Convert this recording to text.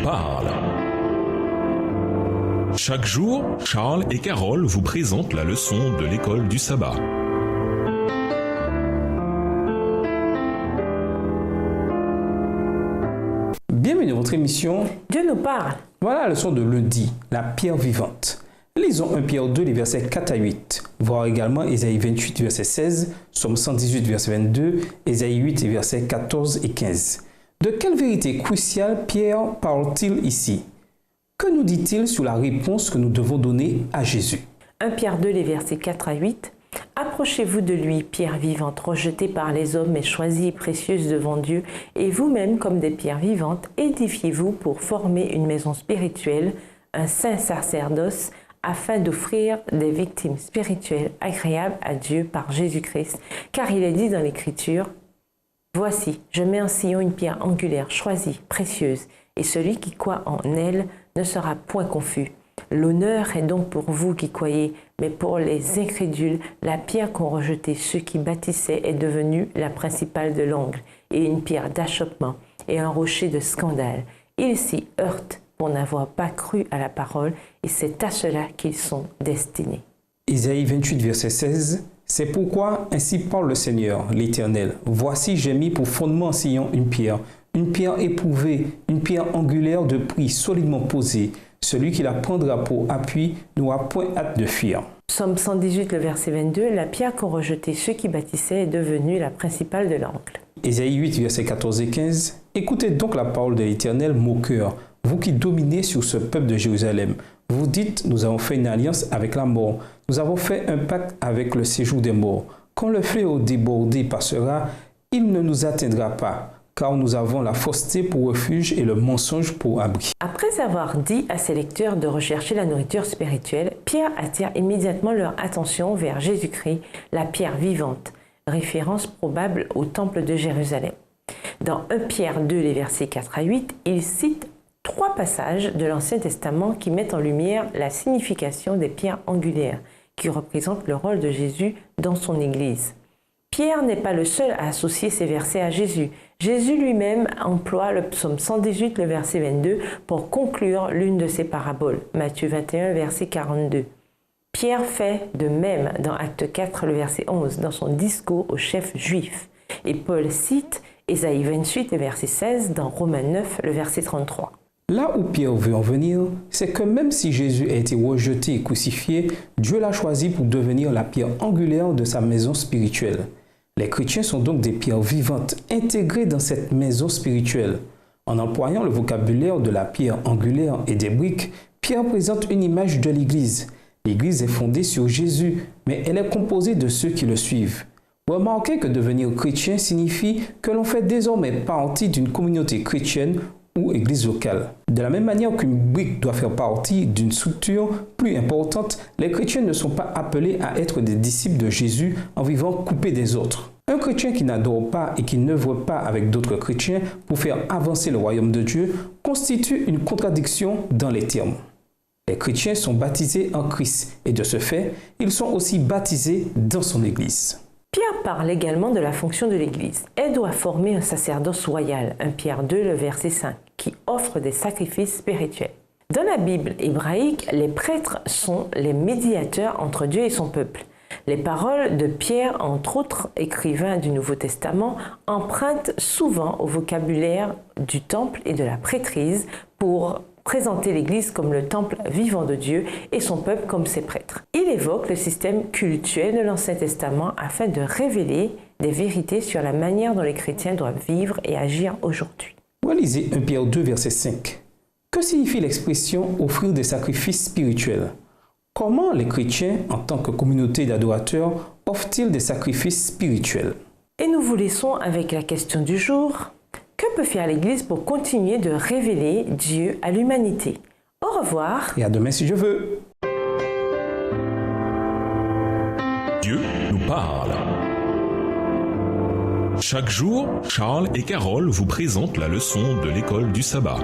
parle. Chaque jour, Charles et Carole vous présentent la leçon de l'école du sabbat. Bienvenue dans votre émission Dieu nous parle. Voilà la leçon de lundi, la pierre vivante. Lisons 1 Pierre 2, les versets 4 à 8. Voir également Ésaïe 28, verset 16, Somme 118, verset 22, Ésaïe 8, versets 14 et 15. De quelle vérité cruciale Pierre parle-t-il ici? Que nous dit-il sur la réponse que nous devons donner à Jésus? 1 Pierre 2, les versets 4 à 8. Approchez-vous de lui, pierre vivante, rejetée par les hommes, mais choisie et précieuse devant Dieu, et vous-même, comme des pierres vivantes, édifiez-vous pour former une maison spirituelle, un saint sacerdoce, afin d'offrir des victimes spirituelles agréables à Dieu par Jésus-Christ. Car il est dit dans l'Écriture, « Voici, je mets en Sion une pierre angulaire, choisie, précieuse, et celui qui croit en elle ne sera point confus. L'honneur est donc pour vous qui croyez, mais pour les incrédules, la pierre qu'ont rejetée ceux qui bâtissaient est devenue la principale de l'angle, et une pierre d'achoppement, et un rocher de scandale. Ils s'y heurtent pour n'avoir pas cru à la parole, et c'est à cela qu'ils sont destinés. » Ésaïe 28, verset 16. C'est pourquoi ainsi parle le Seigneur, l'Éternel. Voici, j'ai mis pour fondement en Sion une pierre éprouvée, une pierre angulaire de prix solidement posée. Celui qui la prendra pour appui n'aura point hâte de fuir. Psaume 118, le verset 22, la pierre qu'ont rejetée ceux qui bâtissaient est devenue la principale de l'angle. Ésaïe 8, versets 14 et 15. Écoutez donc la parole de l'Éternel, moqueur, vous qui dominez sur ce peuple de Jérusalem. Vous dites, nous avons fait une alliance avec la mort, nous avons fait un pacte avec le séjour des morts. Quand le fléau débordé passera, il ne nous atteindra pas, car nous avons la fausseté pour refuge et le mensonge pour abri. Après avoir dit à ses lecteurs de rechercher la nourriture spirituelle, Pierre attire immédiatement leur attention vers Jésus-Christ, la pierre vivante, référence probable au temple de Jérusalem. Dans 1 Pierre 2, les versets 4 à 8, il cite 3 passages de l'Ancien Testament qui mettent en lumière la signification des pierres angulaires, qui représentent le rôle de Jésus dans son Église. Pierre n'est pas le seul à associer ces versets à Jésus. Jésus lui-même emploie le psaume 118, le verset 22, pour conclure l'une de ses paraboles, Matthieu 21, verset 42. Pierre fait de même dans Acte 4, le verset 11, dans son discours aux chefs juifs. Et Paul cite Ésaïe 28, le verset 16, dans Romains 9, le verset 33. Là où Pierre veut en venir, c'est que même si Jésus a été rejeté et crucifié, Dieu l'a choisi pour devenir la pierre angulaire de sa maison spirituelle. Les chrétiens sont donc des pierres vivantes intégrées dans cette maison spirituelle. En employant le vocabulaire de la pierre angulaire et des briques, Pierre présente une image de l'Église. L'Église est fondée sur Jésus, mais elle est composée de ceux qui le suivent. Remarquez que devenir chrétien signifie que l'on fait désormais partie d'une communauté chrétienne ou église locale. De la même manière qu'une brique doit faire partie d'une structure plus importante, les chrétiens ne sont pas appelés à être des disciples de Jésus en vivant coupés des autres. Un chrétien qui n'adore pas et qui n'œuvre pas avec d'autres chrétiens pour faire avancer le royaume de Dieu constitue une contradiction dans les termes. Les chrétiens sont baptisés en Christ et de ce fait, ils sont aussi baptisés dans son église. Pierre parle également de la fonction de l'Église. Elle doit former un sacerdoce royal, 1 Pierre 2, le verset 5, qui offre des sacrifices spirituels. Dans la Bible hébraïque, les prêtres sont les médiateurs entre Dieu et son peuple. Les paroles de Pierre, entre autres écrivains du Nouveau Testament, empruntent souvent au vocabulaire du temple et de la prêtrise pour présenter l'Église comme le temple vivant de Dieu et son peuple comme ses prêtres. Il évoque le système cultuel de l'Ancien Testament afin de révéler des vérités sur la manière dont les chrétiens doivent vivre et agir aujourd'hui. Relisez 1 Pierre 2, verset 5. Que signifie l'expression « offrir des sacrifices spirituels » ? Comment les chrétiens, en tant que communauté d'adorateurs, offrent-ils des sacrifices spirituels ? Et nous vous laissons avec la question du jour. Que peut faire l'Église pour continuer de révéler Dieu à l'humanité? Au revoir. Et à demain si je veux. Dieu nous parle. Chaque jour, Charles et Carole vous présentent la leçon de l'école du sabbat.